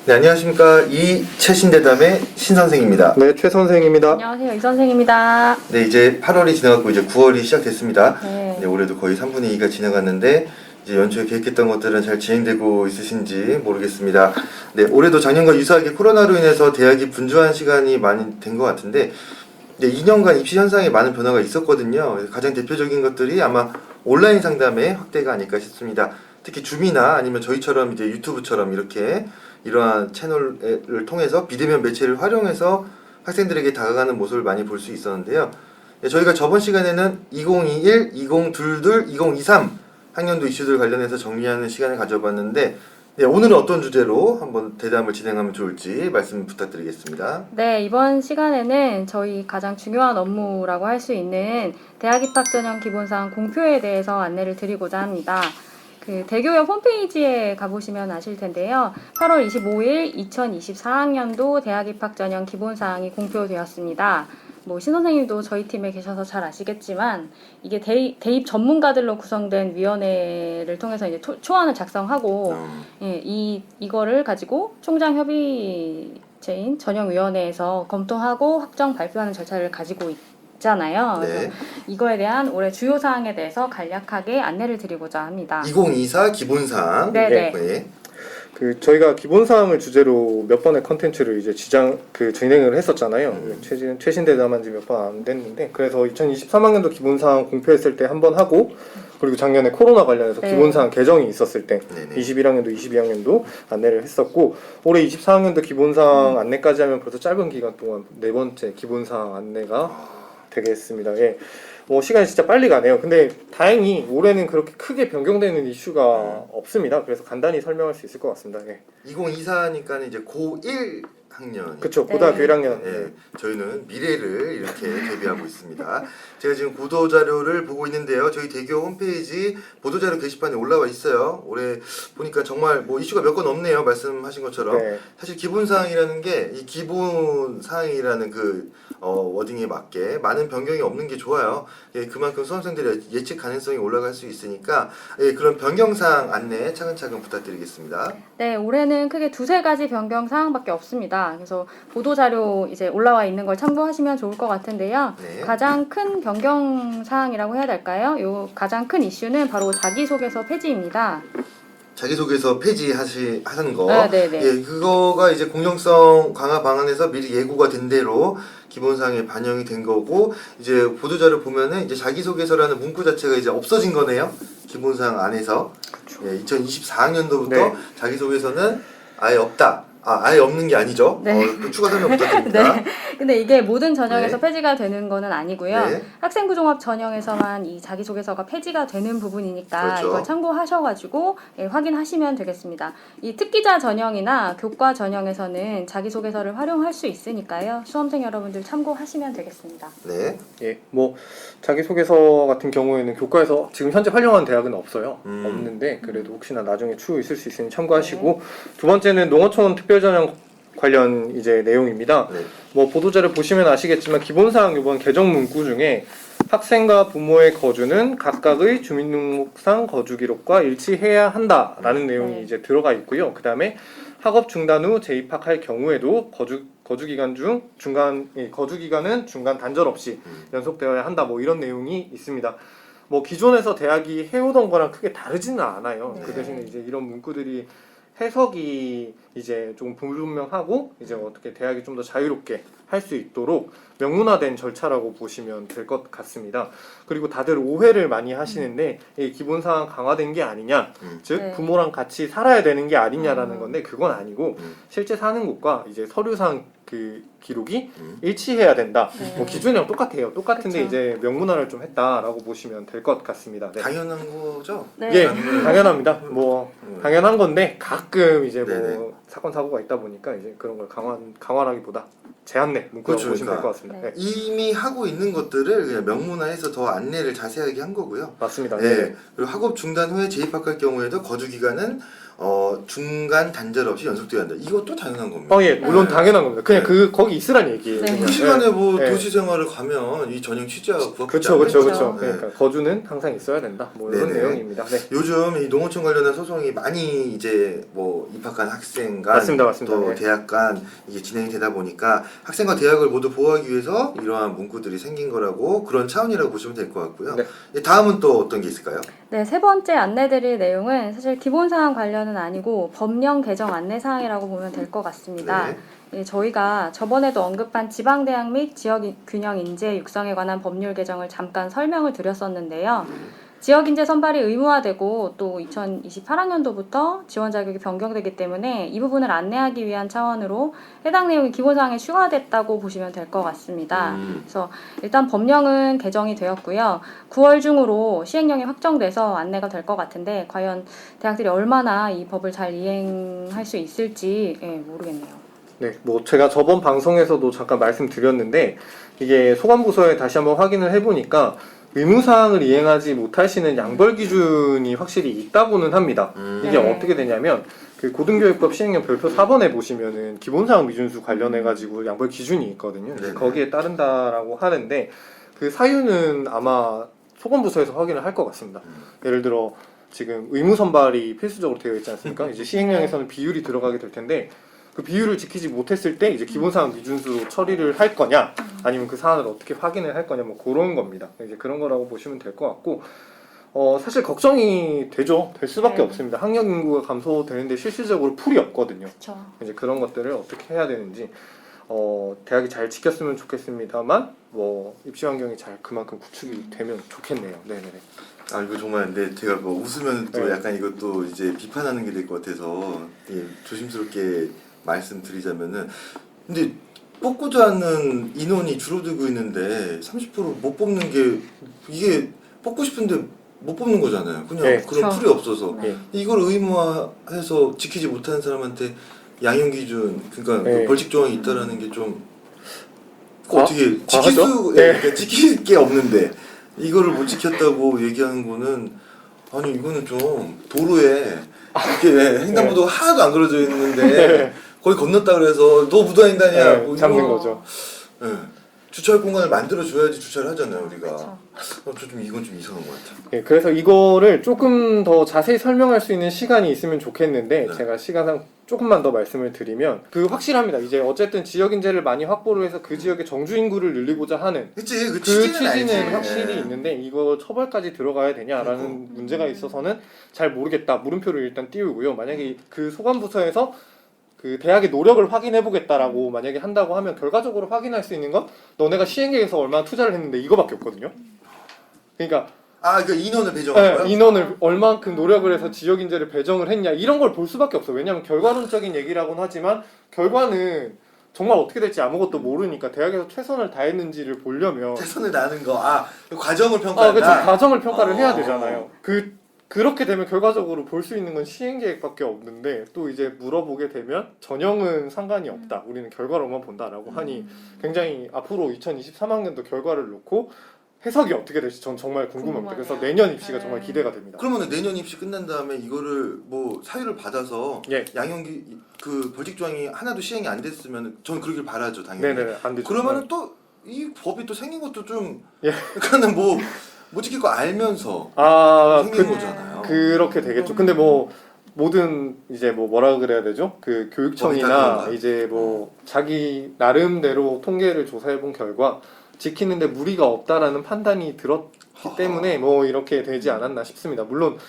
네, 안녕하십니까. 이최신대담의 신선생입니다. 네, 최 선생입니다. 안녕하세요, 이 선생입니다. 네, 이제 8월이 지나갔고 이제 9월이 시작됐습니다. 네. 올해도 거의 3분의 2가 지나갔는데 이제 연초에 계획했던 것들은 잘 진행되고 있으신지 모르겠습니다. 네, 올해도 작년과 유사하게 코로나로 인해서 대학이 분주한 시간이 많이 된 것 같은데 2년간 입시 현상에 많은 변화가 있었거든요. 가장 대표적인 것들이 아마 온라인 상담의 확대가 아닐까 싶습니다. 특히 줌이나 아니면 저희처럼 이제 유튜브처럼 이렇게 이러한 채널을 통해서 비대면 매체를 활용해서 학생들에게 다가가는 모습을 많이 볼 수 있었는데요. 저희가 저번 시간에는 2021, 2022, 2023 학년도 이슈들 관련해서 정리하는 시간을 가져봤는데 오늘은 어떤 주제로 한번 대담을 진행하면 좋을지 말씀 부탁드리겠습니다. 네, 이번 시간에는 저희 가장 중요한 업무라고 할 수 있는 대학 입학 전형 기본사항 공표에 대해서 안내를 드리고자 합니다. 그 대교협 홈페이지에 가보시면 아실 텐데요. 8월 25일 2024학년도 대학 입학 전형 기본사항이 공표되었습니다. 신 선생님도 저희 팀에 계셔서 잘 아시겠지만 이게 대입 전문가들로 구성된 위원회를 통해서 이제 초안을 작성하고 이거를 가지고 총장 협의체인 전형위원회에서 검토하고 확정 발표하는 절차를 가지고 있잖아요. 네. 그래서 이거에 대한 올해 주요 사항에 대해서 간략하게 안내를 드리고자 합니다. 2024 기본사항. 네네. 네. 저희가 기본 사항을 주제로 몇 번의 컨텐츠를 이제 진행을 했었잖아요. 최신 대담한 지 몇 번 안 됐는데, 그래서 2023학년도 기본 사항 공표했을 때 한 번 하고, 그리고 작년에 코로나 관련해서 네. 기본 사항 개정이 있었을 때 네네. 21학년도, 22학년도 안내를 했었고, 올해 24학년도 기본 사항 안내까지 하면 벌써 짧은 기간 동안 네 번째 기본 사항 안내가 되겠습니다. 예. 시간이 진짜 빨리 가네요. 근데 다행히 올해는 그렇게 크게 변경되는 이슈가 없습니다. 그래서 간단히 설명할 수 있을 것 같습니다. 예. 2024니까는 이제 고1 학년. 그쵸, 네. 고등학교 1학년. 네, 저희는 미래를 이렇게 대비하고 있습니다. 제가 지금 보도자료를 보고 있는데요. 저희 대교 홈페이지 보도자료 게시판에 올라와 있어요. 올해 보니까 정말 이슈가 몇 건 없네요. 말씀하신 것처럼. 네. 사실 기본사항이라는 게 이 기본사항이라는 그 워딩에 맞게 많은 변경이 없는 게 좋아요. 그만큼 수험생들의 예측 가능성이 올라갈 수 있으니까 그런 변경사항 안내 차근차근 부탁드리겠습니다. 네, 올해는 크게 두세 가지 변경 사항밖에 없습니다. 그래서 보도자료 이제 올라와 있는 걸 참고하시면 좋을 것 같은데요. 네. 가장 큰 변경 사항이라고 해야 될까요? 요 가장 큰 이슈는 바로 자기소개서 폐지입니다. 자기소개서 폐지하는 거. 네네. 그거가 이제 공정성 강화 방안에서 미리 예고가 된 대로 기본사항에 반영이 된 거고, 이제 보도자료 보면은 이제 자기소개서라는 문구 자체가 이제 없어진 거네요. 기본사항 안에서. 2024학년도부터 네. 자기소개서는 아예 없다. 아예 없는 게 아니죠. 네. 또 추가 설명 부탁드립니다. 네. 근데 이게 모든 전형에서 네. 폐지가 되는 거는 아니고요. 네. 학생부종합 전형에서만 이 자기소개서가 폐지가 되는 부분이니까 그렇죠. 이걸 참고하셔가지고 확인하시면 되겠습니다. 이 특기자 전형이나 교과 전형에서는 자기소개서를 활용할 수 있으니까요. 수험생 여러분들 참고하시면 되겠습니다. 네. 예, 자기소개서 같은 경우에는 교과에서 지금 현재 활용하는 대학은 없어요. 없는데, 그래도 혹시나 나중에 추후 있을 수 있으니 참고하시고, 두 번째는 농어촌 특별전형 관련 이제 내용입니다. 네. 보도자료 보시면 아시겠지만, 기본사항 이번 개정 문구 중에 학생과 부모의 거주는 각각의 주민등록상 거주 기록과 일치해야 한다라는 내용이 이제 들어가 있고요. 그 다음에 학업 중단 후 재입학할 경우에도 거주 기간은 중간 단절 없이 연속되어야 한다. 이런 내용이 있습니다. 기존에서 대학이 해오던 거랑 크게 다르지는 않아요. 네. 그 대신에 이제 이런 문구들이 해석이 이제 조금 불분명하고 이제 어떻게 대학이 좀 더 자유롭게 할 수 있도록 명문화된 절차라고 보시면 될 것 같습니다. 그리고 다들 오해를 많이 하시는데 이 기본사항 강화된 게 아니냐, 즉 네. 부모랑 같이 살아야 되는 게 아니냐라는 건데 그건 아니고 실제 사는 곳과 이제 서류상 그 기록이 일치해야 된다. 네. 기준이랑 똑같아요. 똑같은데 그쵸. 이제 명문화를 좀 했다라고 보시면 될 것 같습니다. 네. 당연한 거죠? 네. 예, 당연합니다. 당연한 건데 가끔 이제 네네. 사건 사고가 있다 보니까 이제 그런 걸 강화하기보다 제한내 문구라고 그렇죠, 보시면 될 그러니까. 것 같습니다. 네. 네. 이미 하고 있는 것들을 그냥 명문화해서 더 안내를 자세하게 한 거고요. 맞습니다. 네. 네. 그리고 학업 중단 후에 재입학할 경우에도 거주 기간은 중간 단절 없이 연속돼야 한다. 이것도 당연한 겁니다. 예, 물론 네. 당연한 겁니다. 그냥 네. 거기 있으란 얘기예요. 네. 그냥. 그 시간에 뭐 네. 도시 생활을 가면 이 전형 취지와 부합하지 그렇죠, 않는 그렇죠, 거죠. 그렇죠. 네. 그러니까 거주는 항상 있어야 된다. 뭐 이런 네네. 내용입니다. 네. 요즘 이 농어촌 관련한 소송이 많이 이제 뭐 입학한 학생 간 맞습니다. 또 네. 대학 간 이게 진행이 되다 보니까 학생과 대학을 모두 보호하기 위해서 이러한 문구들이 생긴 거라고 그런 차원이라고 보시면 될 것 같고요. 네. 다음은 또 어떤 게 있을까요? 네, 세 번째 안내드릴 내용은 사실 기본사항 관련은 아니고 법령 개정 안내사항이라고 보면 될 것 같습니다. 네. 예, 저희가 저번에도 언급한 지방대학 및 지역균형 인재 육성에 관한 법률 개정을 잠깐 설명을 드렸었는데요. 지역인재 선발이 의무화되고 또 2028학년도부터 지원 자격이 변경되기 때문에 이 부분을 안내하기 위한 차원으로 해당 내용이 기본사항에 추가됐다고 보시면 될 것 같습니다. 그래서 일단 법령은 개정이 되었고요. 9월 중으로 시행령이 확정돼서 안내가 될 것 같은데 과연 대학들이 얼마나 이 법을 잘 이행할 수 있을지 모르겠네요. 네, 뭐 제가 저번 방송에서도 잠깐 말씀드렸는데 이게 소관부서에 다시 한번 확인을 해보니까 의무사항을 이행하지 못하시는 양벌 기준이 확실히 있다고는 합니다. 이게 네. 어떻게 되냐면 그 고등교육법 시행령 별표 4번에 보시면은 기본사항 미준수 관련해가지고 양벌 기준이 있거든요. 네네. 거기에 따른다라고 하는데 그 사유는 아마 소관부서에서 확인을 할 것 같습니다. 예를 들어 지금 의무 선발이 필수적으로 되어 있지 않습니까? 이제 시행령에서는 비율이 들어가게 될 텐데 그 비율을 지키지 못했을 때 이제 기본사항 미준수로 처리를 할 거냐 아니면 그 사안을 어떻게 확인을 할 거냐 뭐 그런 겁니다. 이제 그런 거라고 보시면 될 것 같고 사실 걱정이 되죠. 될 수밖에 네. 없습니다. 학력 인구가 감소되는데 실질적으로 풀이 없거든요. 그렇죠. 이제 그런 것들을 어떻게 해야 되는지 대학이 잘 지켰으면 좋겠습니다만 뭐 입시 환경이 잘 그만큼 구축이 되면 좋겠네요. 네네네. 아 이거 정말 근데 제가 뭐 웃으면 또 네. 약간 이것도 이제 비판하는 게 될 것 같아서 조심스럽게 말씀드리자면은 근데 뽑고자 하는 인원이 줄어들고 있는데 30%못 뽑는 게 이게 뽑고 싶은데 못 뽑는 거잖아요. 그냥 네, 그런 그렇죠. 풀이 없어서 예. 이걸 의무화해서 지키지 못하는 사람한테 양형 기준 그러니까 네. 그 벌칙 조항이 있다라는 게 좀 과- 어떻게 지킬 과하죠? 수 네. 그러니까 지킬 게 없는데 이거를 못 지켰다고 얘기하는 거는 아니 이거는 좀 도로에 이렇게 횡단보도가 하나도 안 그려져 있는데 네. 거기 건넜다 그래서 너 무단횡단이야 네, 뭐 잡는 이거- 거죠. 예. 주차할 공간을 만들어 줘야지 주차를 하잖아요 우리가. 그렇죠. 좀 이건 좀 이상한 것 같아요. 예, 그래서 이거를 조금 더 자세히 설명할 수 있는 시간이 있으면 좋겠는데 네. 제가 시간상 조금만 더 말씀을 드리면 그 확실합니다. 이제 어쨌든 지역 인재를 많이 확보를 해서 그 지역의 정주 인구를 늘리고자 하는 그치 그 그 취지는, 취지는 알지. 확실히 예. 있는데 이거 처벌까지 들어가야 되냐라는 문제가 있어서는 잘 모르겠다. 물음표를 일단 띄우고요. 만약에 그 소관부서에서 그 대학의 노력을 확인해 보겠다라고 만약에 한다고 하면 결과적으로 확인할 수 있는 건 너네가 시행계에서 얼마나 투자를 했는데 이거밖에 없거든요. 그러니까 그 인원을 배정한 거야? 인원을 얼만큼 노력을 해서 지역 인재를 배정을 했냐 이런 걸 볼 수밖에 없어. 왜냐하면 결과론적인 얘기라고는 하지만 결과는 정말 어떻게 될지 아무것도 모르니까 대학에서 최선을 다했는지를 보려면 최선을 다하는 거. 그 과정을 그렇죠. 평가한다. 과정을 평가를 해야 어. 되잖아요. 그렇게 되면 결과적으로 볼 수 있는 건 시행계획밖에 없는데 또 이제 물어보게 되면 전형은 상관이 없다. 우리는 결과로만 본다라고 하니 굉장히 앞으로 2023학년도 결과를 놓고 해석이 어떻게 될지 전 정말 궁금합니다. 그래서 궁금하네요. 내년 입시가 네. 정말 기대가 됩니다. 그러면 내년 입시 끝난 다음에 이거를 뭐 사유를 받아서 예. 양형기 그 벌칙 조항이 하나도 시행이 안 됐으면 저는 그러길 바라죠 당연히. 네네 안 되죠. 그러면은 또 이 법이 또 생긴 것도 좀 예. 그러니까는 뭐 못 지킬 거 알면서 생긴 그, 거잖아요. 그렇게 되겠죠. 근데 뭐 모든 이제 뭐 뭐라 그래야 되죠? 그 법이 다 교육청이나 그런가? 이제 뭐 자기 나름대로 통계를 조사해 본 결과 지키는데 무리가 없다라는 판단이 들었기 때문에 뭐 이렇게 되지 않았나 싶습니다. 물론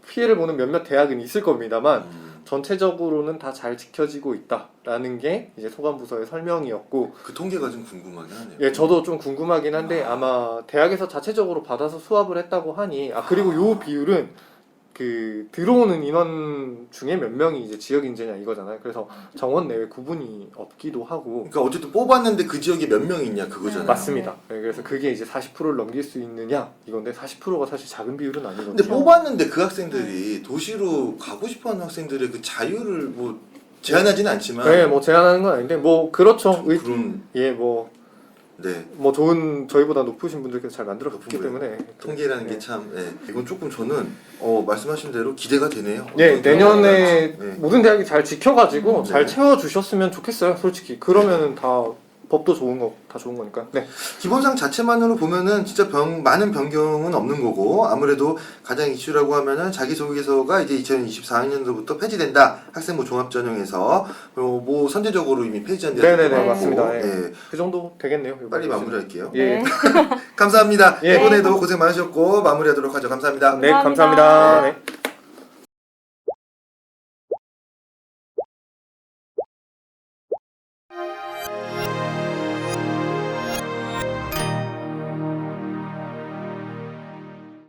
피해를 보는 몇몇 대학은 있을 겁니다만 전체적으로는 다 잘 지켜지고 있다라는 게 이제 소관부서의 설명이었고 그 통계가 좀 궁금하긴 하네요. 예, 저도 좀 궁금하긴 한데 아마 대학에서 자체적으로 받아서 수합을 했다고 하니 그리고 요 비율은 그 들어오는 인원 중에 몇 명이 이제 지역 인재냐 이거잖아요. 그래서 정원 내외 구분이 없기도 하고 그러니까 어쨌든 뽑았는데 그 지역에 몇 명 있냐 그거잖아요. 맞습니다. 예, 그래서 그게 이제 40%를 넘길 수 있느냐 이건데 40%가 사실 작은 비율은 아니거든요. 근데 뽑았는데 그 학생들이 도시로 가고 싶어하는 학생들의 그 자유를 뭐 제한하지는 않지만 네, 뭐 제한하는 건 아닌데 뭐 그렇죠. 그런 예, 뭐 네. 뭐 좋은 저희보다 높으신 분들께서 잘 만들었기 높은 때문에 통계라는 게 참 이건 조금 저는 말씀하신 대로 기대가 되네요. 예, 내년에 네. 모든 대학이 잘 지켜가지고 네. 잘 채워주셨으면 좋겠어요, 솔직히. 그러면은 다 법도 좋은 거, 다 좋은 거니까. 네. 기본상 자체만으로 보면은 진짜 많은 변경은 없는 거고 아무래도 가장 이슈라고 하면은 자기소개서가 이제 2024학년도부터 폐지된다. 학생부 종합전형에서 뭐 선제적으로 이미 폐지한 데가 네네네, 있고. 맞습니다. 예. 네. 그 정도 되겠네요. 빨리 마무리할게요. 예. 네. 감사합니다. 예. 이번에도 고생 많으셨고 마무리하도록 하죠. 감사합니다. 네, 감사합니다. 감사합니다. 네.